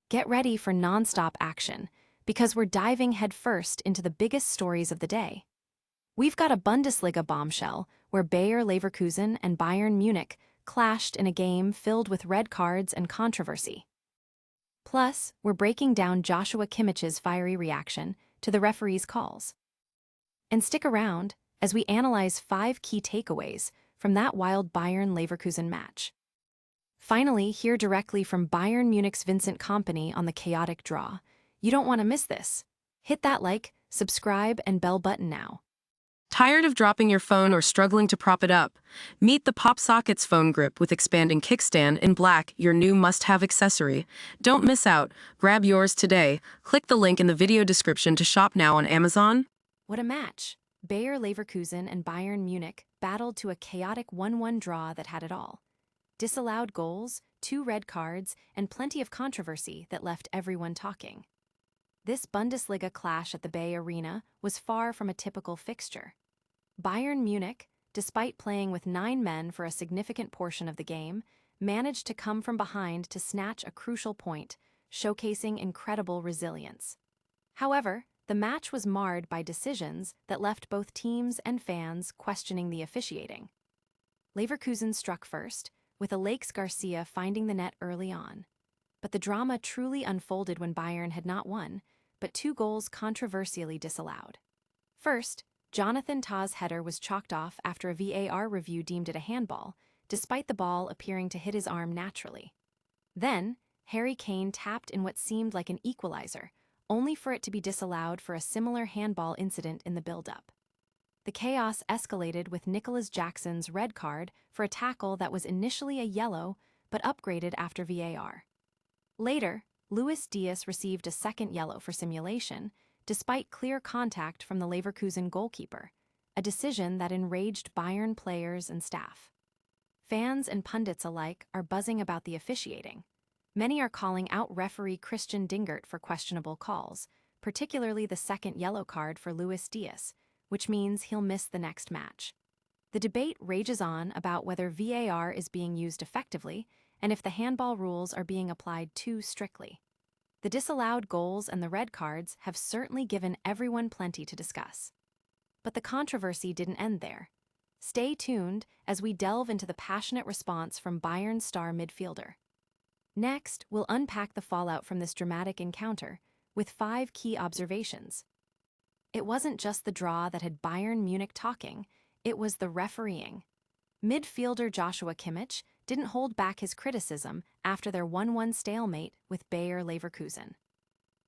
Get ready for non-stop action, because we're diving headfirst into the biggest stories of the day. We've got a Bundesliga bombshell where Bayer Leverkusen and Bayern Munich clashed in a game filled with red cards and controversy. Plus, we're breaking down Joshua Kimmich's fiery reaction to the referee's calls. And stick around as we analyze 5 key takeaways from that wild Bayern-Leverkusen match. Finally, hear directly from Bayern Munich's Vincent Kompany on the chaotic draw. You don't want to miss this. Hit that like, subscribe, and bell button now. Tired of dropping your phone or struggling to prop it up? Meet the PopSockets phone grip with expanding kickstand in black, your new must-have accessory. Don't miss out. Grab yours today. Click the link in the video description to shop now on Amazon. What a match! Bayer Leverkusen and Bayern Munich battled to a chaotic 1-1 draw that had it all. Disallowed goals, 2 red cards, and plenty of controversy that left everyone talking. This Bundesliga clash at the Bay Arena was far from a typical fixture. Bayern Munich, despite playing with 9 men for a significant portion of the game, managed to come from behind to snatch a crucial point, showcasing incredible resilience. However, the match was marred by decisions that left both teams and fans questioning the officiating. Leverkusen struck first, with Alex Garcia finding the net early on. But the drama truly unfolded when Bayern had not won, but 2 goals controversially disallowed. First, Jonathan Tah's header was chalked off after a VAR review deemed it a handball, despite the ball appearing to hit his arm naturally. Then, Harry Kane tapped in what seemed like an equalizer, only for it to be disallowed for a similar handball incident in the build-up. The chaos escalated with Nicholas Jackson's red card for a tackle that was initially a yellow but upgraded after VAR. Later, Luis Díaz received a second yellow for simulation, despite clear contact from the Leverkusen goalkeeper, a decision that enraged Bayern players and staff. Fans and pundits alike are buzzing about the officiating. Many are calling out referee Christian Dingert for questionable calls, particularly the second yellow card for Luis Díaz, which means he'll miss the next match. The debate rages on about whether VAR is being used effectively and if the handball rules are being applied too strictly. The disallowed goals and the red cards have certainly given everyone plenty to discuss. But the controversy didn't end there. Stay tuned as we delve into the passionate response from Bayern's star midfielder. Next, we'll unpack the fallout from this dramatic encounter with 5 key observations. It wasn't just the draw that had Bayern Munich talking, it was the refereeing. Midfielder Joshua Kimmich didn't hold back his criticism after their 1-1 stalemate with Bayer Leverkusen.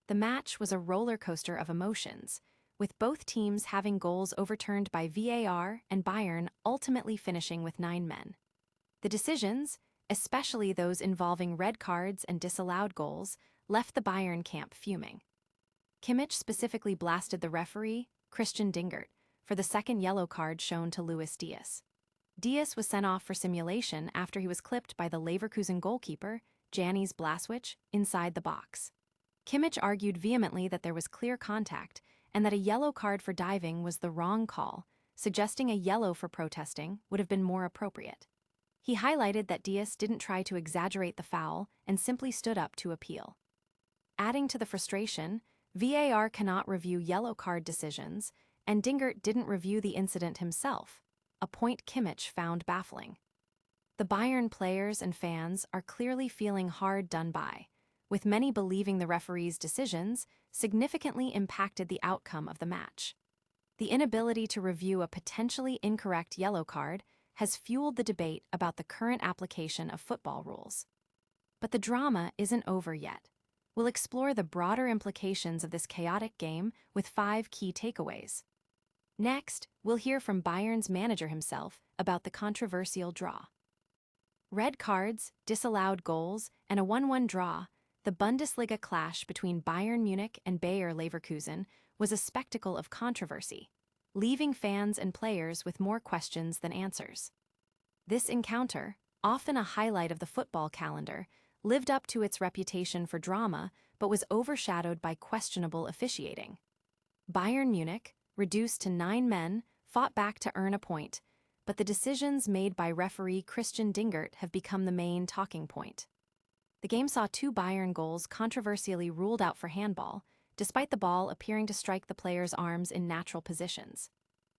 The match was a roller coaster of emotions, with both teams having goals overturned by VAR and Bayern ultimately finishing with 9 men. The decisions, especially those involving red cards and disallowed goals, left the Bayern camp fuming. Kimmich specifically blasted the referee, Christian Dingert, for the second yellow card shown to Luis Díaz. Díaz was sent off for simulation after he was clipped by the Leverkusen goalkeeper, Janis Blaswich, inside the box. Kimmich argued vehemently that there was clear contact and that a yellow card for diving was the wrong call, suggesting a yellow for protesting would have been more appropriate. He highlighted that Díaz didn't try to exaggerate the foul and simply stood up to appeal. Adding to the frustration, VAR cannot review yellow card decisions, and Dingert didn't review the incident himself, a point Kimmich found baffling. The Bayern players and fans are clearly feeling hard done by, with many believing the referee's decisions significantly impacted the outcome of the match. The inability to review a potentially incorrect yellow card has fueled the debate about the current application of football rules. But the drama isn't over yet. We'll explore the broader implications of this chaotic game with 5 key takeaways. Next, we'll hear from Bayern's manager himself about the controversial draw. Red cards, disallowed goals, and a 1-1 draw, the Bundesliga clash between Bayern Munich and Bayer Leverkusen was a spectacle of controversy, leaving fans and players with more questions than answers. This encounter, often a highlight of the football calendar, lived up to its reputation for drama but was overshadowed by questionable officiating. Bayern Munich, reduced to 9 men, fought back to earn a point, but the decisions made by referee Christian Dingert have become the main talking point. The game saw 2 Bayern goals controversially ruled out for handball, despite the ball appearing to strike the player's arms in natural positions.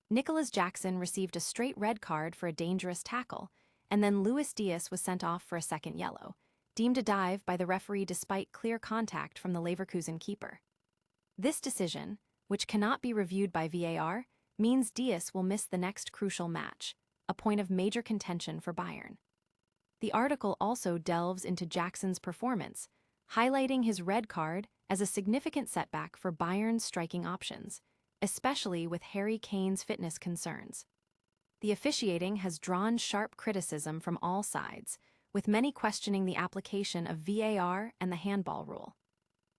Nicolas Jackson received a straight red card for a dangerous tackle, and then Luis Díaz was sent off for a second yellow, deemed a dive by the referee despite clear contact from the Leverkusen keeper. This decision, which cannot be reviewed by VAR, means Díaz will miss the next crucial match, a point of major contention for Bayern. The article also delves into Jackson's performance, highlighting his red card as a significant setback for Bayern's striking options, especially with Harry Kane's fitness concerns. The officiating has drawn sharp criticism from all sides, with many questioning the application of VAR and the handball rule.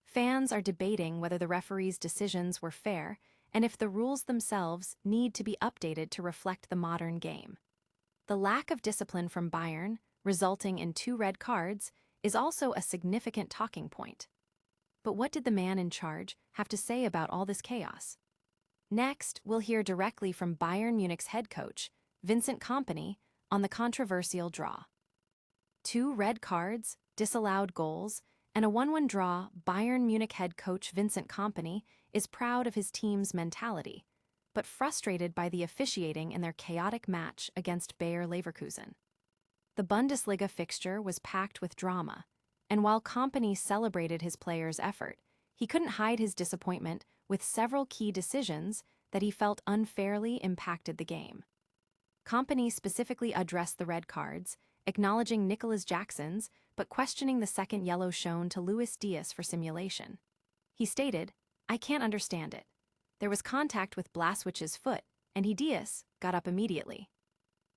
Fans are debating whether the referee's decisions were fair and if the rules themselves need to be updated to reflect the modern game. The lack of discipline from Bayern, resulting in 2 red cards, is also a significant talking point. But what did the man in charge have to say about all this chaos? Next, we'll hear directly from Bayern Munich's head coach, Vincent Kompany, on the controversial draw. 2 red cards, disallowed goals, and a 1-1 draw. Bayern Munich head coach Vincent Kompany is proud of his team's mentality, but frustrated by the officiating in their chaotic match against Bayer Leverkusen. The Bundesliga fixture was packed with drama, and while Kompany celebrated his players' effort, he couldn't hide his disappointment with several key decisions that he felt unfairly impacted the game. Kompany specifically addressed the red cards, acknowledging Nicolas Jackson's, but questioning the second yellow shown to Luis Díaz for simulation. He stated, "I can't understand it. There was contact with Blaswich's foot, and Díaz got up immediately."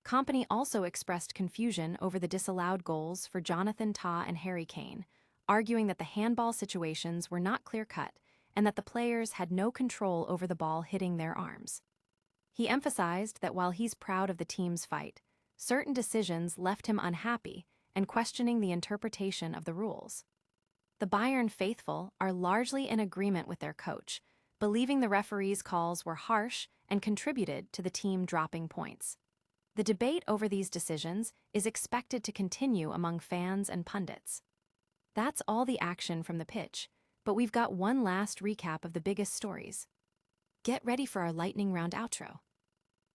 Kompany also expressed confusion over the disallowed goals for Jonathan Tah and Harry Kane, arguing that the handball situations were not clear-cut and that the players had no control over the ball hitting their arms. He emphasized that while he's proud of the team's fight, certain decisions left him unhappy and questioning the interpretation of the rules. The Bayern faithful are largely in agreement with their coach, believing the referee's calls were harsh and contributed to the team dropping points. The debate over these decisions is expected to continue among fans and pundits. That's all the action from the pitch, but we've got one last recap of the biggest stories. Get ready for our lightning round outro.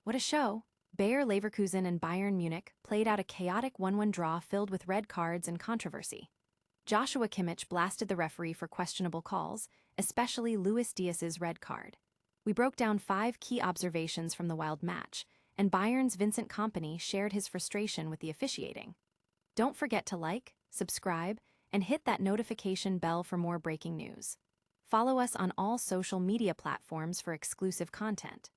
What a show! Bayer Leverkusen and Bayern Munich played out a chaotic 1-1 draw filled with red cards and controversy. Joshua Kimmich blasted the referee for questionable calls, especially Luis Díaz's red card. We broke down 5 key observations from the wild match, and Bayern's Vincent Kompany shared his frustration with the officiating. Don't forget to like, subscribe, and hit that notification bell for more breaking news. Follow us on all social media platforms for exclusive content.